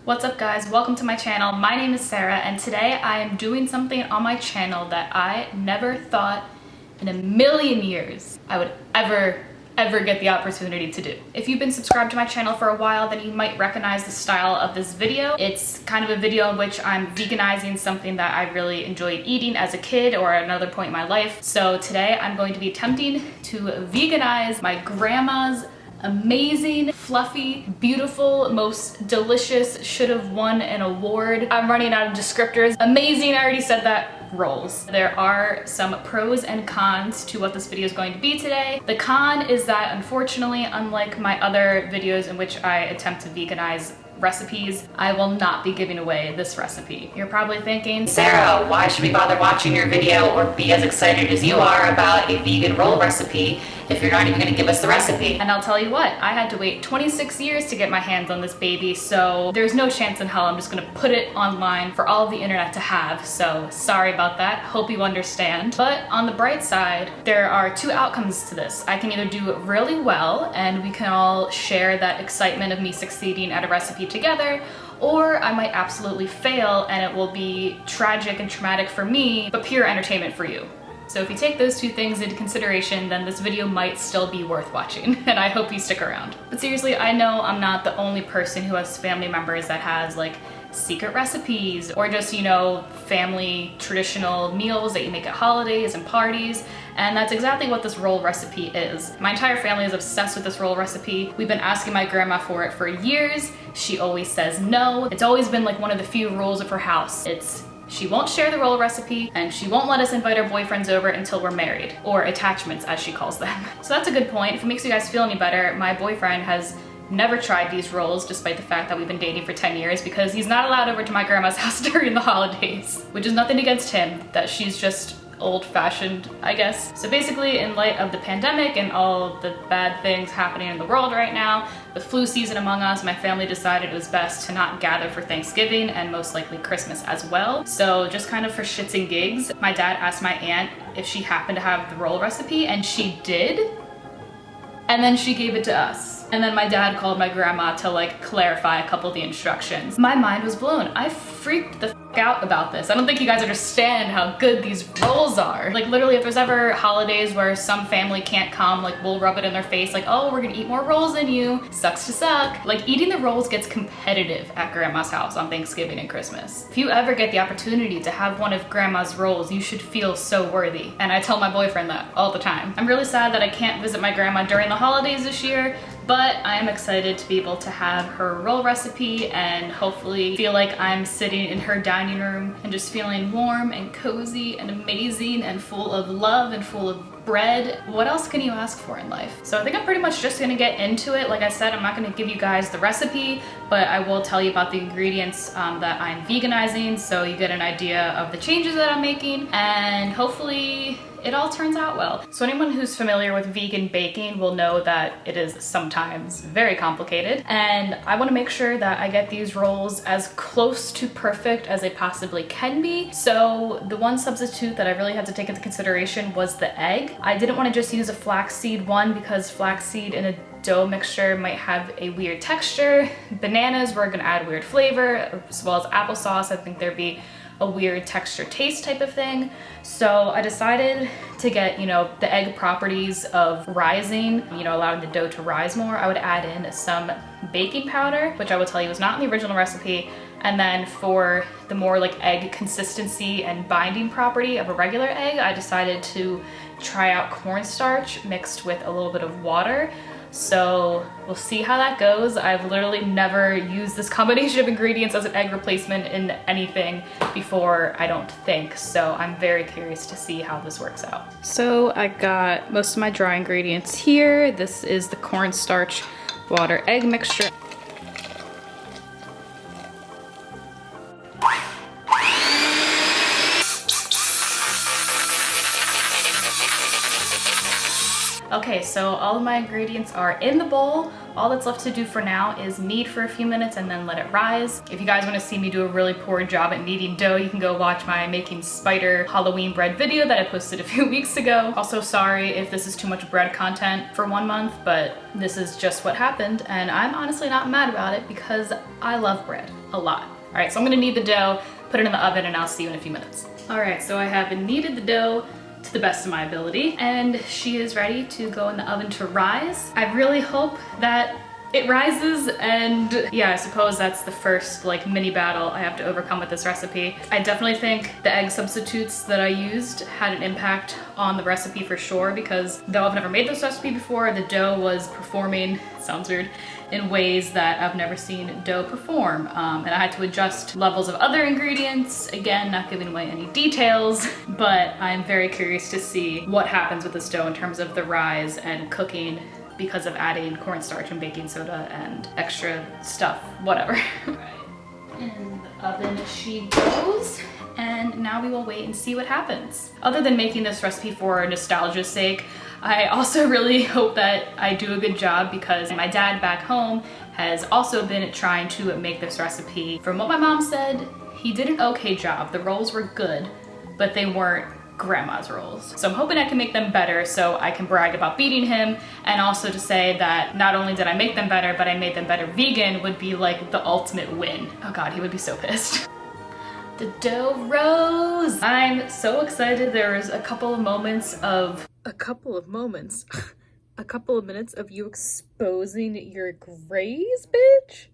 What's up guys, welcome to my channel. My name is Sarah and today I am doing something on my channel that I never thought in a million years I would ever get the opportunity to do. If you've been subscribed to my channel for a while, then you might recognize the style of this video. It's kind of a video in which I'm veganizing something that I really enjoyed eating as a kid or at another point in my life. So today I'm going to be attempting to veganize my grandma's amazing, fluffy, beautiful, most delicious, should have won an award. I'm running out of descriptors. Amazing, I already said that. Rolls. There are some pros and cons to what this video is going to be today. The con is that unfortunately, unlike my other videos in which I attempt to veganize recipes, I will not be giving away this recipe. You're probably thinking, Sarah, why should we bother watching your video or be as excited as you are about a vegan roll recipe if you're not even gonna give us the recipe? And I'll tell you what, I had to wait 26 years to get my hands on this baby, so there's no chance in hell I'm just gonna put it online for all of the internet to have, so sorry about that, hope you understand. But on the bright side, there are two outcomes to this. I can either do really well and we can all share that excitement of me succeeding at a recipe together, or I might absolutely fail and it will be tragic and traumatic for me, but pure entertainment for you. So if you take those two things into consideration, then this video might still be worth watching, and I hope you stick around. But seriously, I know I'm not the only person who has family members that has like secret recipes or just, you know, family traditional meals that you make at holidays and parties. And that's exactly what this roll recipe is. My entire family is obsessed with this roll recipe. We've been asking my grandma for it for years. She always says no. It's always been like one of the few rules of her house. She won't share the roll recipe and she won't let us invite our boyfriends over until we're married, or attachments as she calls them. So that's a good point. If it makes you guys feel any better, my boyfriend has never tried these rolls despite the fact that we've been dating for 10 years because he's not allowed over to my grandma's house during the holidays, which is nothing against him, that she's just old-fashioned, I guess. So basically, in light of the pandemic and all the bad things happening in the world right now, with flu season among us, my family decided it was best to not gather for Thanksgiving and most likely Christmas as well. So just kind of for shits and gigs, my dad asked my aunt if she happened to have the roll recipe, and she did. And then she gave it to us. And then my dad called my grandma to like clarify a couple of the instructions. My mind was blown. I freaked the f out about this. I don't think you guys understand how good these rolls are. Like literally, if there's ever holidays where some family can't come, like we'll rub it in their face like, oh, we're gonna eat more rolls than you. Sucks to suck. Like eating the rolls gets competitive at grandma's house on Thanksgiving and Christmas. If you ever get the opportunity to have one of grandma's rolls, you should feel so worthy. And I tell my boyfriend that all the time. I'm really sad that I can't visit my grandma during the holidays this year, but I am excited to be able to have her roll recipe and hopefully feel like I'm sitting in her dining room and just feeling warm and cozy and amazing and full of love and full of bread. What else can you ask for in life? So I think I'm pretty much just gonna get into it. Like I said, I'm not gonna give you guys the recipe, but I will tell you about the ingredients that I'm veganizing so you get an idea of the changes that I'm making, and hopefully it all turns out well. So anyone who's familiar with vegan baking will know that it is sometimes very complicated, and I want to make sure that I get these rolls as close to perfect as they possibly can be. So the one substitute that I really had to take into consideration was the egg. I didn't want to just use a flaxseed one because flaxseed in a dough mixture might have a weird texture. Bananas were gonna add weird flavor, as well as applesauce. I think there'd be a weird texture taste type of thing. So I decided to get, you know, the egg properties of rising, you know, allowing the dough to rise more. I would add in some baking powder, which I will tell you was not in the original recipe. And then for the more like egg consistency and binding property of a regular egg, I decided to try out cornstarch mixed with a little bit of water. So we'll see how that goes. I've literally never used this combination of ingredients as an egg replacement in anything before, I don't think. So I'm very curious to see how this works out. So I got most of my dry ingredients here. This is the cornstarch water egg mixture. Okay, so all of my ingredients are in the bowl. all that's left to do for now is knead for a few minutes and then let it rise. If you guys want to see me do a really poor job at kneading dough, you can go watch my making spider Halloween bread video that I posted a few weeks ago. Also, sorry if this is too much bread content for 1 month, but this is just what happened, and I'm honestly not mad about it because I love bread a lot. All right, so I'm gonna knead the dough, put it in the oven, and I'll see you in a few minutes. All right, so I have kneaded the dough to the best of my ability, and she is ready to go in the oven to rise. I really hope that it rises, and yeah, I suppose that's the first like mini battle I have to overcome with this recipe. I definitely think the egg substitutes that I used had an impact on the recipe for sure, because though I've never made this recipe before, the dough was performing, sounds weird, in ways that I've never seen dough perform. And I had to adjust levels of other ingredients. Again, not giving away any details, but I'm very curious to see what happens with this dough in terms of the rise and cooking because of adding cornstarch and baking soda and extra stuff, whatever. Right. In the oven she goes, and now we will wait and see what happens. Other than making this recipe for nostalgia's sake, I also really hope that I do a good job, because my dad back home has also been trying to make this recipe. From what my mom said, he did an okay job. The rolls were good, but they weren't grandma's rolls. So I'm hoping I can make them better so I can brag about beating him, and also to say that not only did I make them better, but I made them better vegan would be like the ultimate win. Oh God, he would be so pissed. The dough rose. I'm so excited. There was a couple of minutes of you exposing your grays, bitch.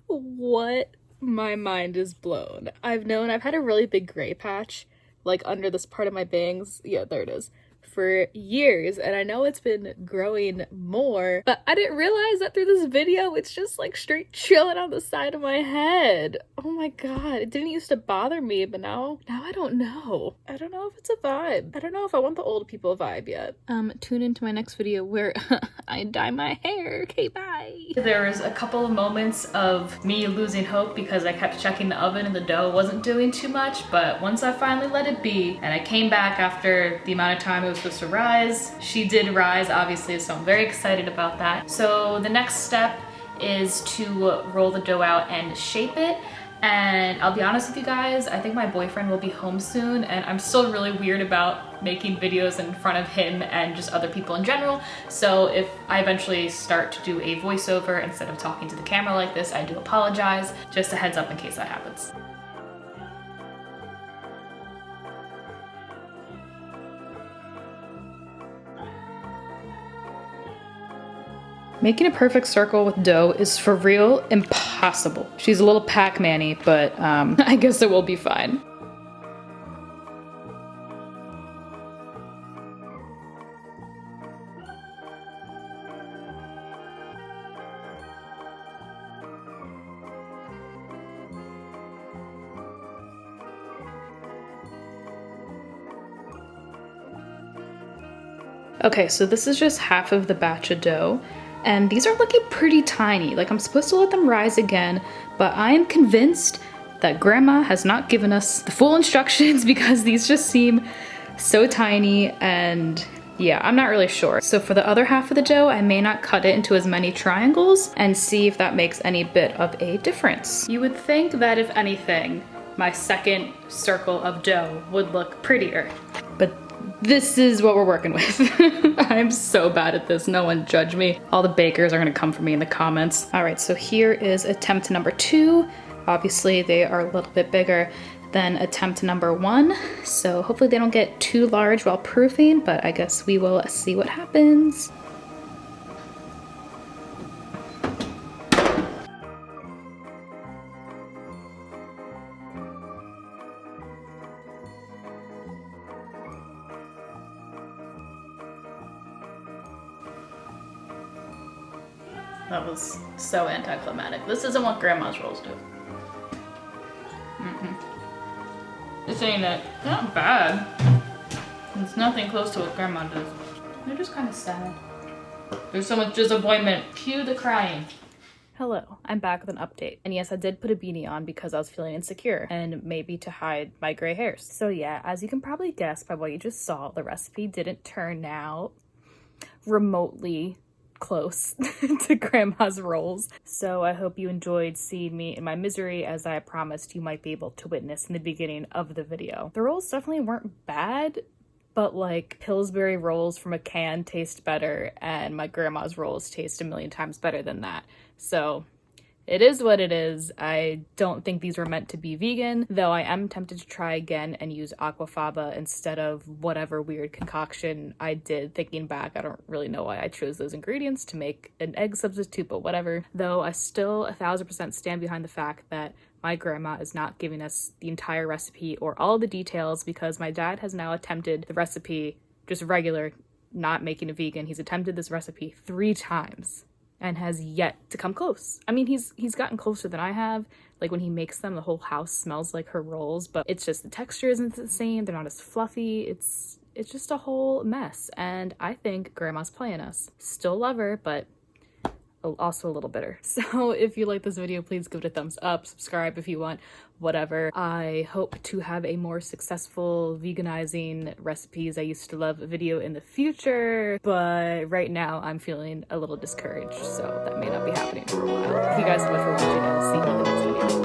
What? My mind is blown. I've had a really big gray patch, like under this part of my bangs. Yeah, there it is. For years, and I know it's been growing more, but I didn't realize that through this video it's just like straight chilling on the side of my head. Oh my God, it didn't used to bother me, but now I don't know. I don't know if it's a vibe. I don't know if I want the old people vibe yet. Tune into my next video where I dye my hair. Okay, bye. There was a couple of moments of me losing hope because I kept checking the oven and the dough wasn't doing too much, but once I finally let it be and I came back after the amount of time it was supposed to rise, she did rise, obviously, so I'm very excited about that. So the next step is to roll the dough out and shape it. And I'll be honest with you guys, I think my boyfriend will be home soon, and I'm still really weird about making videos in front of him and just other people in general. So if I eventually start to do a voiceover instead of talking to the camera like this, I do apologize. Just a heads up in case that happens. Making a perfect circle with dough is for real impossible. She's a little Pac-Man-y, but I guess it will be fine. Okay, so this is just half of the batch of dough. And these are looking pretty tiny. Like, I'm supposed to let them rise again, but I am convinced that Grandma has not given us the full instructions because these just seem so tiny, and yeah, I'm not really sure. So for the other half of the dough, I may not cut it into as many triangles and see if that makes any bit of a difference. You would think that if anything, my second circle of dough would look prettier, but this is what we're working with. I'm so bad at this, no one judge me. All the bakers are gonna come for me in the comments. All right, so here is attempt number 2. Obviously they are a little bit bigger than attempt number 1, so hopefully they don't get too large while proofing, but I guess we will see what happens. That was so anticlimactic. This isn't what Grandma's rolls do. This ain't it. Not bad. It's nothing close to what Grandma does. They're just kind of sad. There's so much disappointment. Cue the crying. Hello, I'm back with an update. And yes, I did put a beanie on because I was feeling insecure and maybe to hide my gray hairs. So yeah, as you can probably guess by what you just saw, the recipe didn't turn out remotely close to grandma's rolls. So I hope you enjoyed seeing me in my misery, as I promised you might be able to witness in the beginning of the video. The rolls definitely weren't bad, but like Pillsbury rolls from a can taste better, and my grandma's rolls taste a million times better than that. So it is what it is. I don't think these were meant to be vegan, though I am tempted to try again and use aquafaba instead of whatever weird concoction I did. Thinking back, I don't really know why I chose those ingredients to make an egg substitute, but whatever. Though I still 1000% stand behind the fact that my grandma is not giving us the entire recipe or all the details, because my dad has now attempted the recipe, just regular, not making it vegan. He's attempted this recipe 3 times. And has yet to come close. I mean, he's gotten closer than I have. Like when he makes them, the whole house smells like her rolls, but it's just the texture isn't the same. They're not as fluffy. It's just a whole mess. And I think grandma's playing us. Still love her, but also a little bitter. So if you like this video, please give it a thumbs up, subscribe if you want, whatever. I hope to have a more successful veganizing recipes I used to love video in the future, but right now I'm feeling a little discouraged, so that may not be happening for a while. Thank you guys so much for watching, and I'll see you in the next video.